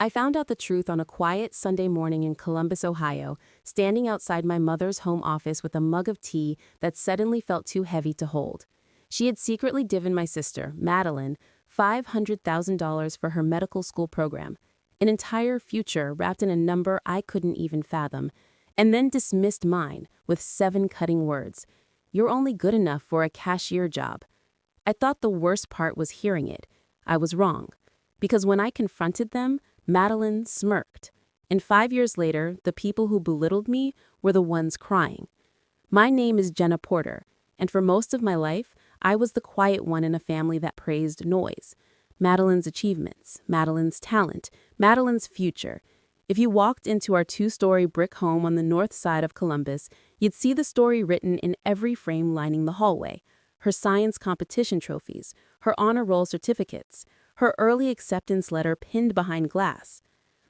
I found out the truth on a quiet Sunday morning in Columbus, Ohio, standing outside my mother's home office with a mug of tea that suddenly felt too heavy to hold. She had secretly given my sister, Madeline, $500,000 for her medical school program, an entire future wrapped in a number I couldn't even fathom, and then dismissed mine with 7 cutting words. "You're only good enough for a cashier job." I thought the worst part was hearing it. I was wrong. Because when I confronted them, Madeline smirked. And 5 years later, the people who belittled me were the ones crying. My name is Jenna Porter, and for most of my life, I was the quiet one in a family that praised noise. Madeline's achievements, Madeline's talent, Madeline's future. If you walked into our 2-story brick home on the north side of Columbus, you'd see the story written in every frame lining the hallway. Her science competition trophies, her honor roll certificates, her early acceptance letter pinned behind glass.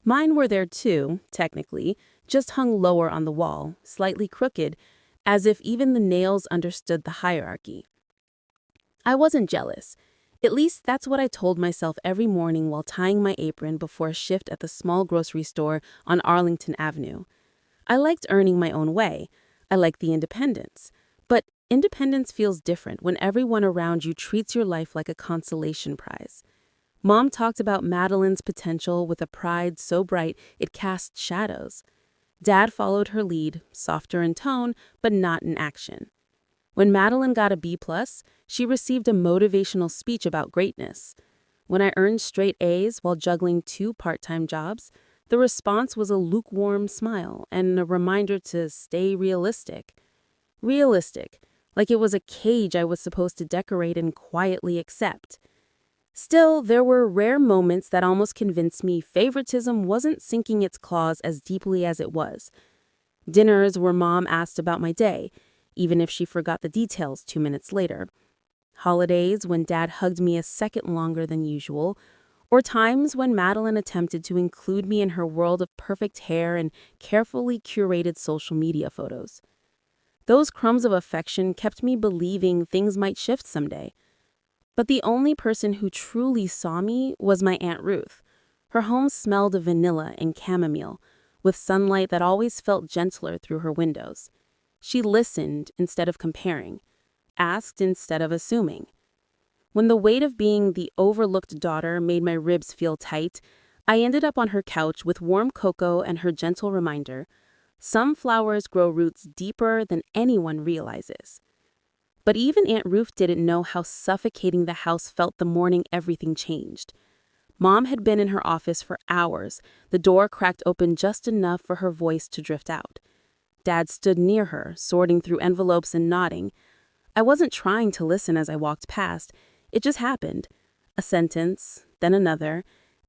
Mine were there too, technically, just hung lower on the wall, slightly crooked, as if even the nails understood the hierarchy. I wasn't jealous. At least that's what I told myself every morning while tying my apron before a shift at the small grocery store on Arlington Avenue. I liked earning my own way. I liked the independence. But independence feels different when everyone around you treats your life like a consolation prize. Mom talked about Madeline's potential with a pride so bright it cast shadows. Dad followed her lead, softer in tone, but not in action. When Madeline got a B+, she received a motivational speech about greatness. When I earned straight A's while juggling 2 part-time jobs, the response was a lukewarm smile and a reminder to stay realistic. Realistic, like it was a cage I was supposed to decorate and quietly accept. Still, there were rare moments that almost convinced me favoritism wasn't sinking its claws as deeply as it was. Dinners where Mom asked about my day, even if she forgot the details 2 minutes later. Holidays when Dad hugged me a second longer than usual, or times when Madeline attempted to include me in her world of perfect hair and carefully curated social media photos. Those crumbs of affection kept me believing things might shift someday. But the only person who truly saw me was my Aunt Ruth. Her home smelled of vanilla and chamomile, with sunlight that always felt gentler through her windows. She listened instead of comparing, asked instead of assuming. When the weight of being the overlooked daughter made my ribs feel tight, I ended up on her couch with warm cocoa and her gentle reminder, some flowers grow roots deeper than anyone realizes. But even Aunt Ruth didn't know how suffocating the house felt the morning everything changed. Mom had been in her office for hours, the door cracked open just enough for her voice to drift out. Dad stood near her, sorting through envelopes and nodding. I wasn't trying to listen as I walked past. It just happened. A sentence, then another,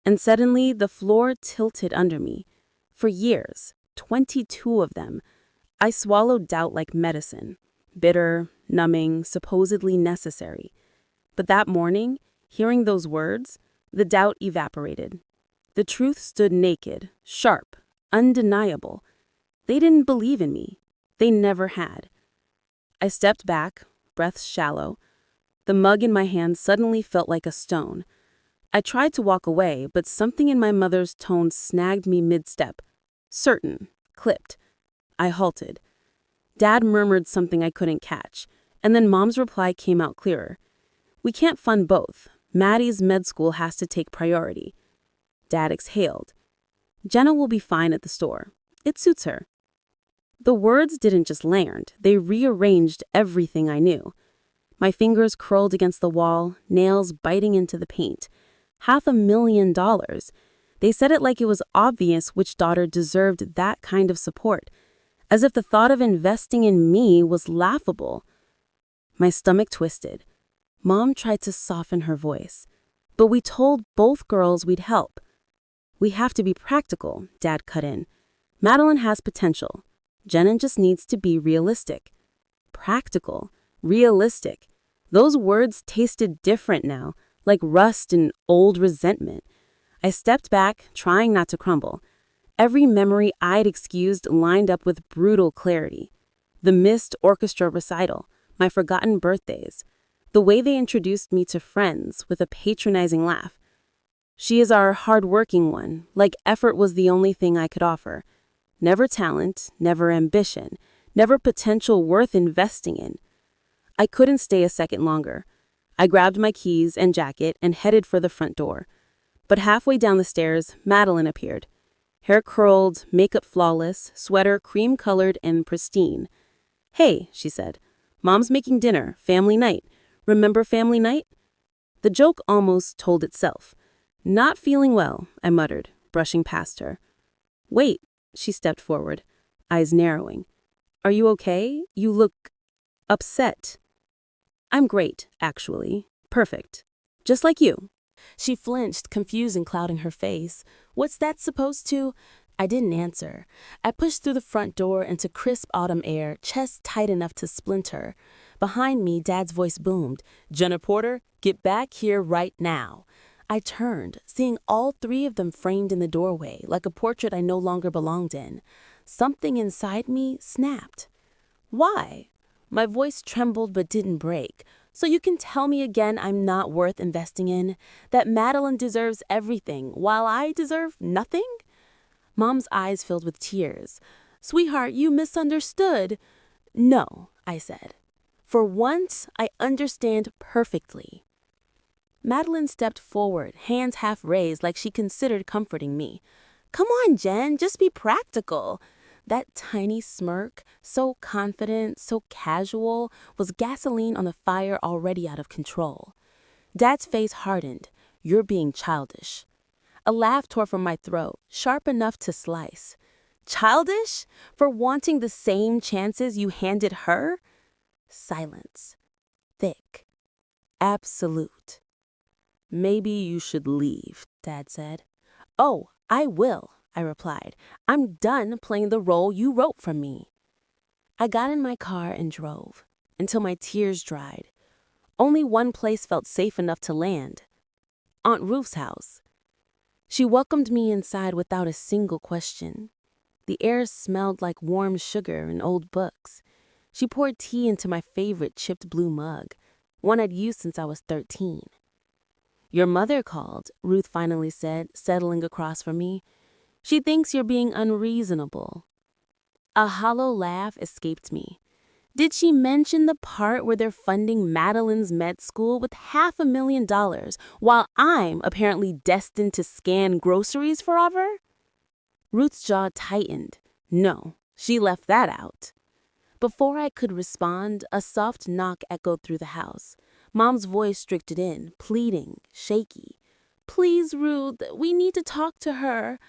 and suddenly the floor tilted under me. For years, 22 of them, I swallowed doubt like medicine. Bitter, numbing, supposedly necessary. But that morning, hearing those words, the doubt evaporated. The truth stood naked, sharp, undeniable. They didn't believe in me. They never had. I stepped back, breath shallow. The mug in my hand suddenly felt like a stone. I tried to walk away, but something in my mother's tone snagged me mid-step. Certain, clipped. I halted. Dad murmured something I couldn't catch, and then Mom's reply came out clearer. "We can't fund both. Maddie's med school has to take priority." Dad exhaled. "Jenna will be fine at the store. It suits her." The words didn't just land, they rearranged everything I knew. My fingers curled against the wall, nails biting into the paint. $500,000. They said it like it was obvious which daughter deserved that kind of support, as if the thought of investing in me was laughable. My stomach twisted. Mom tried to soften her voice. "But we told both girls we'd help." "We have to be practical," Dad cut in. "Madeline has potential. Jenna just needs to be realistic." Practical, realistic. Those words tasted different now, like rust and old resentment. I stepped back, trying not to crumble. Every memory I'd excused lined up with brutal clarity. The missed orchestra recital, my forgotten birthdays, the way they introduced me to friends with a patronizing laugh. She is our hardworking one, like effort was the only thing I could offer. Never talent, never ambition, never potential worth investing in. I couldn't stay a second longer. I grabbed my keys and jacket and headed for the front door. But halfway down the stairs, Madeline appeared. Hair curled, makeup flawless, sweater cream-colored and pristine. "Hey," she said. "Mom's making dinner, family night. Remember family night?" The joke almost told itself. "Not feeling well," I muttered, brushing past her. "Wait," she stepped forward, eyes narrowing. "Are you okay? You look upset." "I'm great, actually. Perfect. Just like you." She flinched, confusion clouding her face. "What's that supposed to—" I didn't answer. I pushed through the front door into crisp autumn air, chest tight enough to splinter. Behind me, Dad's voice boomed. "Jenna Porter, get back here right now." I turned, seeing all three of them framed in the doorway, like a portrait I no longer belonged in. Something inside me snapped. "Why?" My voice trembled but didn't break. "So you can tell me again I'm not worth investing in? That Madeline deserves everything, while I deserve nothing?" Mom's eyes filled with tears. "Sweetheart, you misunderstood." "No," I said. "For once, I understand perfectly." Madeline stepped forward, hands half raised like she considered comforting me. "Come on, Jen, just be practical." That tiny smirk, so confident, so casual, was gasoline on the fire already out of control. Dad's face hardened. "You're being childish." A laugh tore from my throat, sharp enough to slice. "Childish? For wanting the same chances you handed her?" Silence. Thick. Absolute. "Maybe you should leave," Dad said. "Oh, I will," I replied. "I'm done playing the role you wrote for me." I got in my car and drove, until my tears dried. Only one place felt safe enough to land. Aunt Ruth's house. She welcomed me inside without a single question. The air smelled like warm sugar and old books. She poured tea into my favorite chipped blue mug, one I'd used since I was 13. "Your mother called," Ruth finally said, settling across from me. "She thinks you're being unreasonable." A hollow laugh escaped me. Did she mention the part where they're funding Madeline's med school with $500,000 while I'm apparently destined to scan groceries forever? Ruth's jaw tightened. No, she left that out. Before I could respond, a soft knock echoed through the house. Mom's voice drifted in, pleading, shaky. "Please, Ruth, we need to talk to her."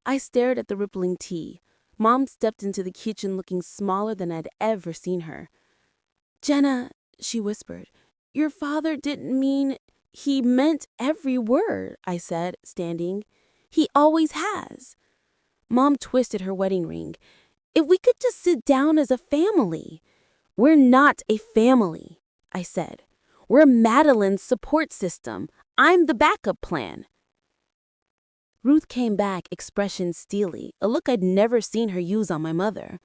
I stared at the rippling tea. Mom stepped into the kitchen looking smaller than I'd ever seen her. "Jenna," she whispered, "your father didn't mean—" "He meant every word," I said, standing. "He always has." Mom twisted her wedding ring. "If we could just sit down as a family." "We're not a family," I said. "We're Madeline's support system. I'm the backup plan." Ruth came back, expression steely, a look I'd never seen her use on my mother.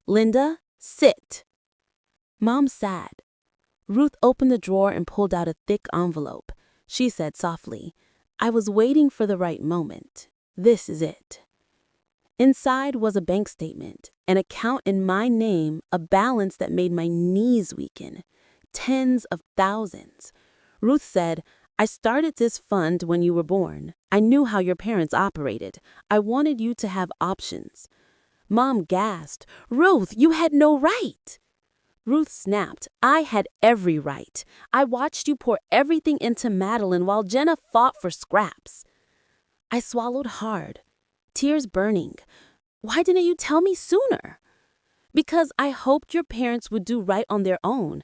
"Linda, sit." Mom sat. Ruth opened the drawer and pulled out a thick envelope. She said softly, "I was waiting for the right moment. This is it." Inside was a bank statement, an account in my name, a balance that made my knees weaken. Tens of thousands. Ruth said, "I started this fund when you were born. I knew how your parents operated. I wanted you to have options." Mom gasped, "Ruth, you had no right." Ruth snapped, "I had every right. I watched you pour everything into Madeline while Jenna fought for scraps." I swallowed hard, tears burning. "Why didn't you tell me sooner?" "Because I hoped your parents would do right on their own.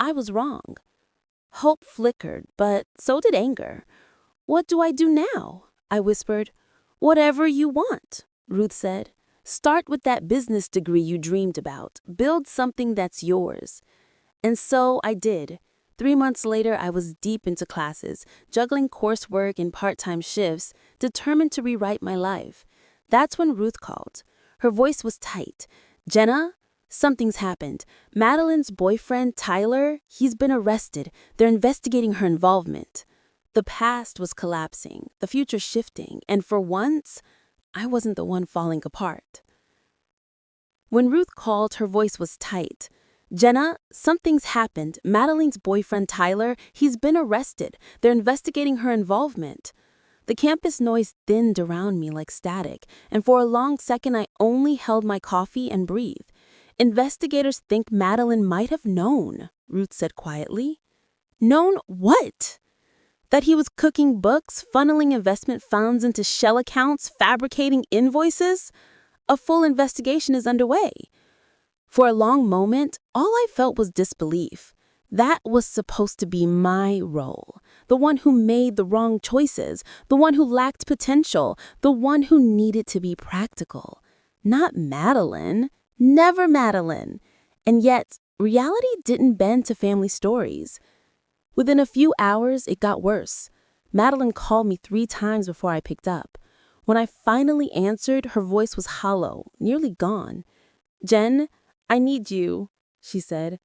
I was wrong." Hope flickered, but so did anger. "What do I do now?" I whispered. "Whatever you want," Ruth said. "Start with that business degree you dreamed about. Build something that's yours." And so I did. 3 months later, I was deep into classes, juggling coursework and part-time shifts, determined to rewrite my life. That's when Ruth called. Her voice was tight. "Jenna, something's happened. Madeline's boyfriend, Tyler, he's been arrested. They're investigating her involvement." The past was collapsing, the future shifting, and for once, I wasn't the one falling apart. When Ruth called, her voice was tight. "Jenna, something's happened. Madeline's boyfriend, Tyler, he's been arrested. They're investigating her involvement." The campus noise thinned around me like static, and for a long second I only held my coffee and breathed. "Investigators think Madeline might have known," Ruth said quietly. "Known what?" "That he was cooking books, funneling investment funds into shell accounts, fabricating invoices. A full investigation is underway." For a long moment, all I felt was disbelief. That was supposed to be my role. The one who made the wrong choices, the one who lacked potential, the one who needed to be practical. Not Madeline. Never Madeline. And yet, reality didn't bend to family stories. Within a few hours, it got worse. Madeline called me 3 times before I picked up. When I finally answered, her voice was hollow, nearly gone. "Jen, I need you," she said.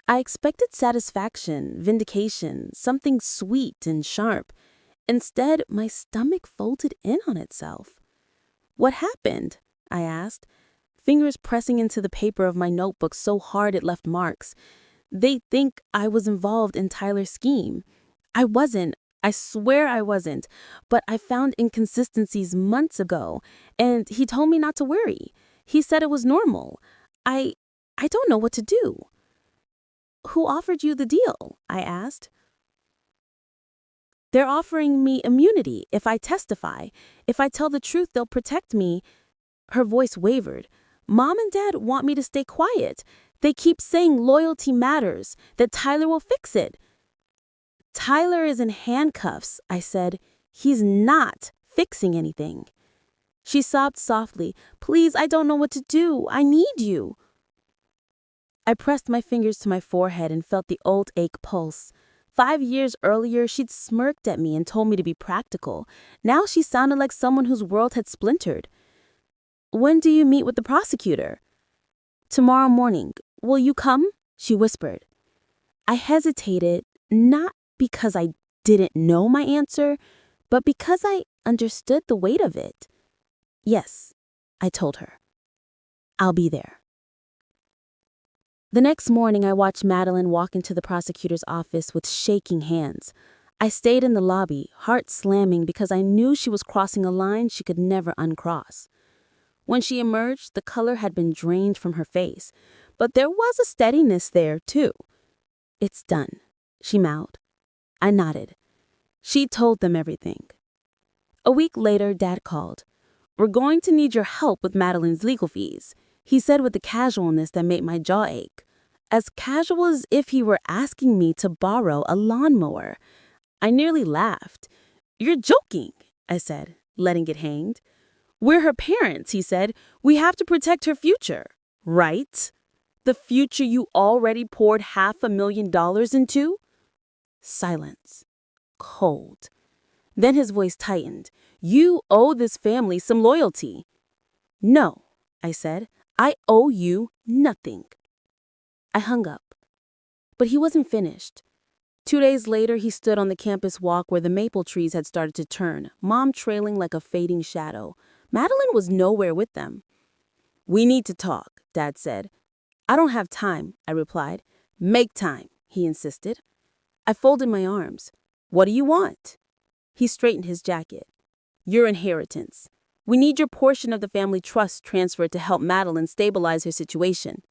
I expected satisfaction, vindication, something sweet and sharp. Instead, my stomach folded in on itself. "What happened?" I asked, fingers pressing into the paper of my notebook so hard it left marks. "They think I was involved in Tyler's scheme. I wasn't. I swear I wasn't. But I found inconsistencies months ago, and he told me not to worry. He said it was normal. I don't know what to do." "Who offered you the deal?" I asked. "They're offering me immunity if I testify. If I tell the truth, they'll protect me." Her voice wavered. "Mom and Dad want me to stay quiet. They keep saying loyalty matters, that Tyler will fix it." "Tyler is in handcuffs," I said. "He's not fixing anything." She sobbed softly. "Please, I don't know what to do. I need you." I pressed my fingers to my forehead and felt the old ache pulse. 5 years earlier, she'd smirked at me and told me to be practical. Now she sounded like someone whose world had splintered. "When do you meet with the prosecutor?" "Tomorrow morning. Will you come?" she whispered. I hesitated, not because I didn't know my answer, but because I understood the weight of it. "Yes," I told her. "I'll be there." The next morning, I watched Madeline walk into the prosecutor's office with shaking hands. I stayed in the lobby, heart slamming because I knew she was crossing a line she could never uncross. When she emerged, the color had been drained from her face, but there was a steadiness there, too. "It's done," she mouthed. I nodded. She told them everything. A week later, Dad called. "We're going to need your help with Madeline's legal fees," he said with a casualness that made my jaw ache. As casual as if he were asking me to borrow a lawnmower. I nearly laughed. "You're joking," I said, letting it hang. "We're her parents," he said. "We have to protect her future." "Right? The future you already poured $500,000 into?" Silence. Cold. Then his voice tightened. "You owe this family some loyalty." "No," I said. "I owe you nothing." I hung up. But he wasn't finished. 2 days later, he stood on the campus walk where the maple trees had started to turn, Mom trailing like a fading shadow. Madeline was nowhere with them. "We need to talk," Dad said. "I don't have time," I replied. "Make time," he insisted. I folded my arms. "What do you want?" He straightened his jacket. "Your inheritance. We need your portion of the family trust transferred to help Madeline stabilize her situation."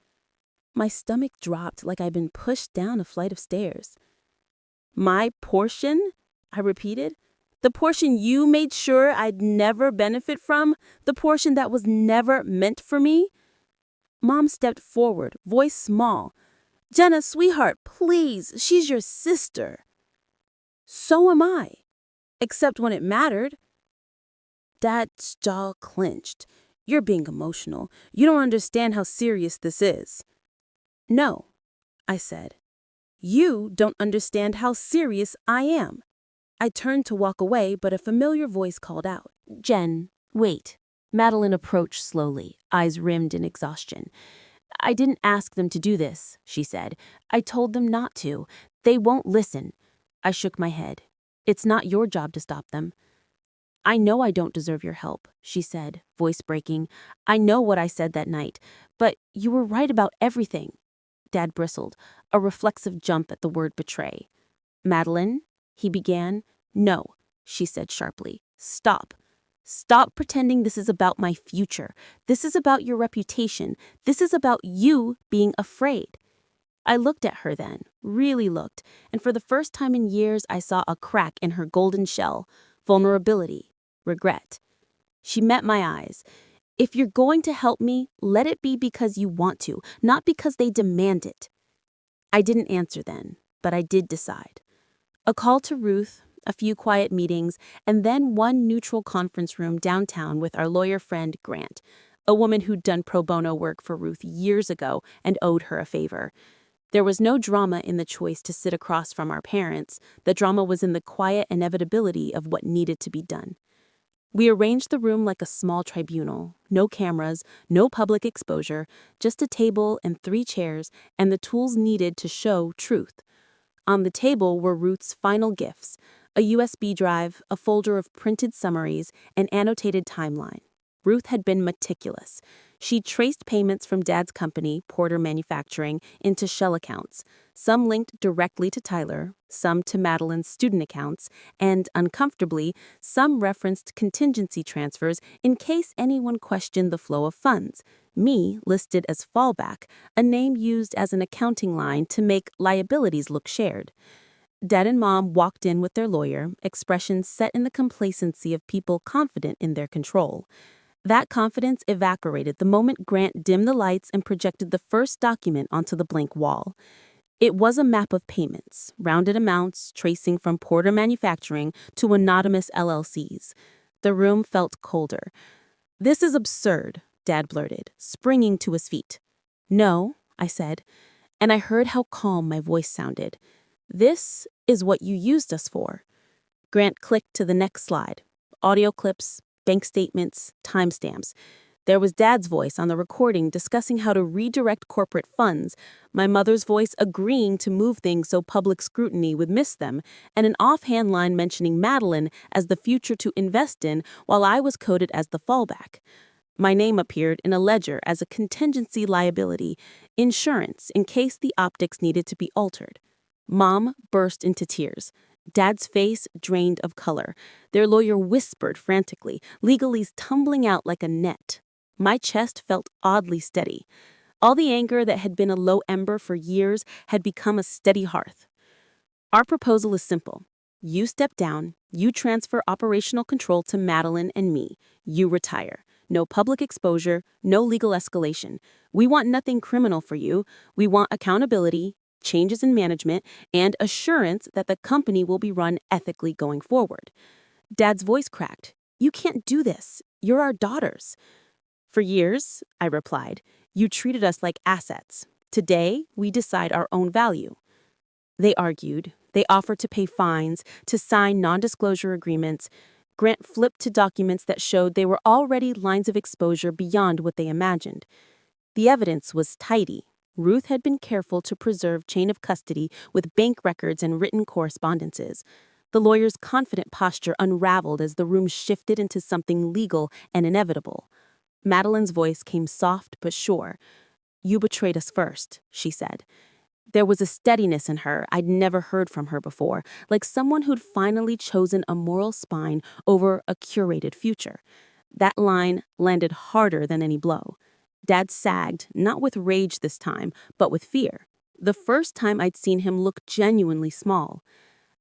My stomach dropped like I'd been pushed down a flight of stairs. "My portion?" I repeated. "The portion you made sure I'd never benefit from? The portion that was never meant for me?" Mom stepped forward, voice small. "Jenna, sweetheart, please, she's your sister." "So am I. Except when it mattered." Dad's jaw clenched. "You're being emotional. You don't understand how serious this is." "No," I said. "You don't understand how serious I am." I turned to walk away, but a familiar voice called out. "Jen, wait." Madeline approached slowly, eyes rimmed in exhaustion. "I didn't ask them to do this," she said. "I told them not to. They won't listen." I shook my head. It's not your job to stop them. I know I don't deserve your help, she said, voice breaking. I know what I said that night, but you were right about everything. Dad bristled, a reflexive jump at the word betray. Madeline, he began. No, she said sharply. Stop. Stop pretending this is about my future. This is about your reputation. This is about you being afraid. I looked at her then, really looked, and for the first time in years I saw a crack in her golden shell, vulnerability, regret. She met my eyes. If you're going to help me, let it be because you want to, not because they demand it. I didn't answer then, but I did decide. A call to Ruth, a few quiet meetings, and then one neutral conference room downtown with our lawyer friend Grant, a woman who'd done pro bono work for Ruth years ago and owed her a favor. There was no drama in the choice to sit across from our parents. The drama was in the quiet inevitability of what needed to be done. We arranged the room like a small tribunal. No cameras, no public exposure, just a table and 3 chairs and the tools needed to show truth. On the table were Ruth's final gifts, a USB drive, a folder of printed summaries, an annotated timeline. Ruth had been meticulous. She traced payments from Dad's company, Porter Manufacturing, into shell accounts. Some linked directly to Tyler, some to Madeline's student accounts, and, uncomfortably, some referenced contingency transfers in case anyone questioned the flow of funds. Me listed as fallback, a name used as an accounting line to make liabilities look shared. Dad and Mom walked in with their lawyer, expressions set in the complacency of people confident in their control. That confidence evaporated the moment Grant dimmed the lights and projected the first document onto the blank wall. It was a map of payments, rounded amounts tracing from Porter Manufacturing to anonymous LLCs. The room felt colder. "This is absurd," Dad blurted, springing to his feet. "No," I said, and I heard how calm my voice sounded. "This is what you used us for." Grant clicked to the next slide. Audio clips, bank statements, timestamps. There was Dad's voice on the recording discussing how to redirect corporate funds, my mother's voice agreeing to move things so public scrutiny would miss them, and an offhand line mentioning Madeline as the future to invest in while I was coded as the fallback. My name appeared in a ledger as a contingency liability, insurance in case the optics needed to be altered. Mom burst into tears. Dad's face drained of color. Their lawyer whispered frantically, legalese tumbling out like a net. My chest felt oddly steady. All the anger that had been a low ember for years had become a steady hearth. Our proposal is simple. You step down, you transfer operational control to Madeline and me. You retire. No public exposure, no legal escalation. We want nothing criminal for you. We want accountability, changes in management, and assurance that the company will be run ethically going forward. Dad's voice cracked. You can't do this. You're our daughters. For years, I replied, you treated us like assets. Today, we decide our own value. They argued. They offered to pay fines, to sign non-disclosure agreements. Grant flipped to documents that showed they were already lines of exposure beyond what they imagined. The evidence was tidy. Ruth had been careful to preserve chain of custody with bank records and written correspondences. The lawyer's confident posture unraveled as the room shifted into something legal and inevitable. Madeline's voice came soft but sure. You betrayed us first, she said. There was a steadiness in her I'd never heard from her before, like someone who'd finally chosen a moral spine over a curated future. That line landed harder than any blow. Dad sagged, not with rage this time, but with fear. The first time I'd seen him look genuinely small.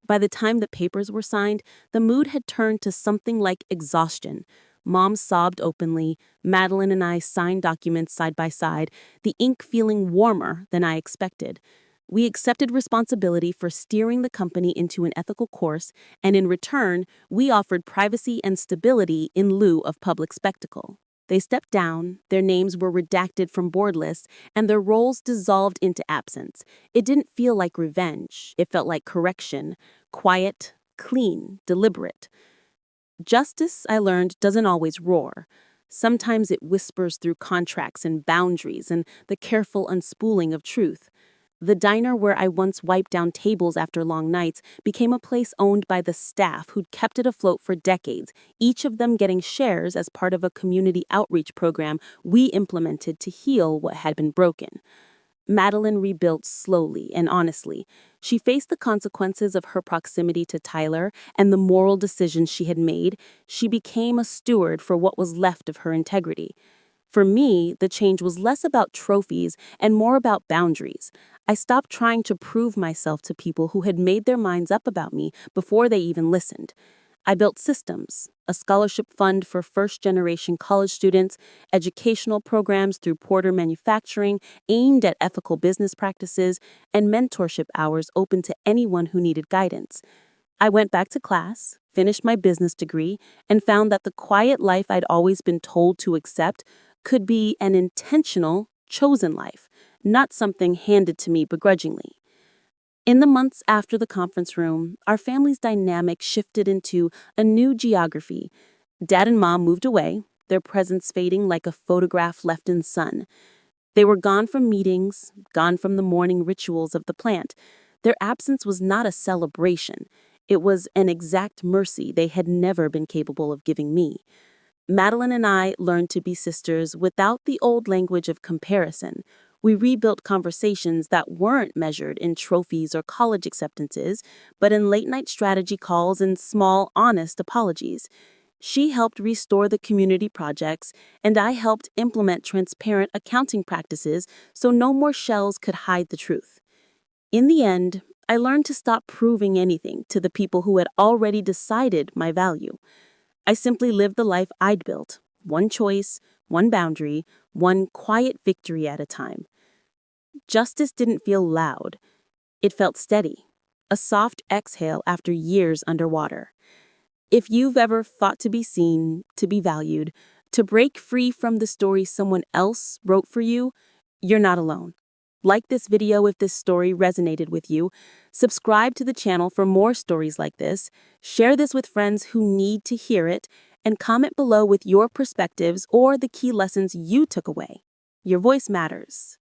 By the time the papers were signed, the mood had turned to something like exhaustion. Mom sobbed openly. Madeline and I signed documents side by side, the ink feeling warmer than I expected. We accepted responsibility for steering the company into an ethical course, and in return, we offered privacy and stability in lieu of public spectacle. They stepped down, their names were redacted from board lists, and their roles dissolved into absence. It didn't feel like revenge. It felt like correction. Quiet, clean, deliberate. Justice, I learned, doesn't always roar. Sometimes it whispers through contracts and boundaries and the careful unspooling of truth. The diner where I once wiped down tables after long nights became a place owned by the staff who'd kept it afloat for decades, each of them getting shares as part of a community outreach program we implemented to heal what had been broken. Madeline rebuilt slowly and honestly. She faced the consequences of her proximity to Tyler and the moral decisions she had made. She became a steward for what was left of her integrity. For me, the change was less about trophies and more about boundaries. I stopped trying to prove myself to people who had made their minds up about me before they even listened. I built systems, a scholarship fund for first-generation college students, educational programs through Porter Manufacturing aimed at ethical business practices, and mentorship hours open to anyone who needed guidance. I went back to class, finished my business degree, and found that the quiet life I'd always been told to accept could be an intentional, chosen life, not something handed to me begrudgingly. In the months after the conference room, our family's dynamic shifted into a new geography. Dad and Mom moved away, their presence fading like a photograph left in sun. They were gone from meetings, gone from the morning rituals of the plant. Their absence was not a celebration. It was an exact mercy they had never been capable of giving me. Madeline and I learned to be sisters without the old language of comparison. We rebuilt conversations that weren't measured in trophies or college acceptances, but in late-night strategy calls and small, honest apologies. She helped restore the community projects, and I helped implement transparent accounting practices so no more shells could hide the truth. In the end, I learned to stop proving anything to the people who had already decided my value. I simply lived the life I'd built, one choice, one boundary, one quiet victory at a time. Justice didn't feel loud. It felt steady, a soft exhale after years underwater. If you've ever fought to be seen, to be valued, to break free from the story someone else wrote for you, you're not alone. Like this video if this story resonated with you. Subscribe to the channel for more stories like this. Share this with friends who need to hear it. And comment below with your perspectives or the key lessons you took away. Your voice matters.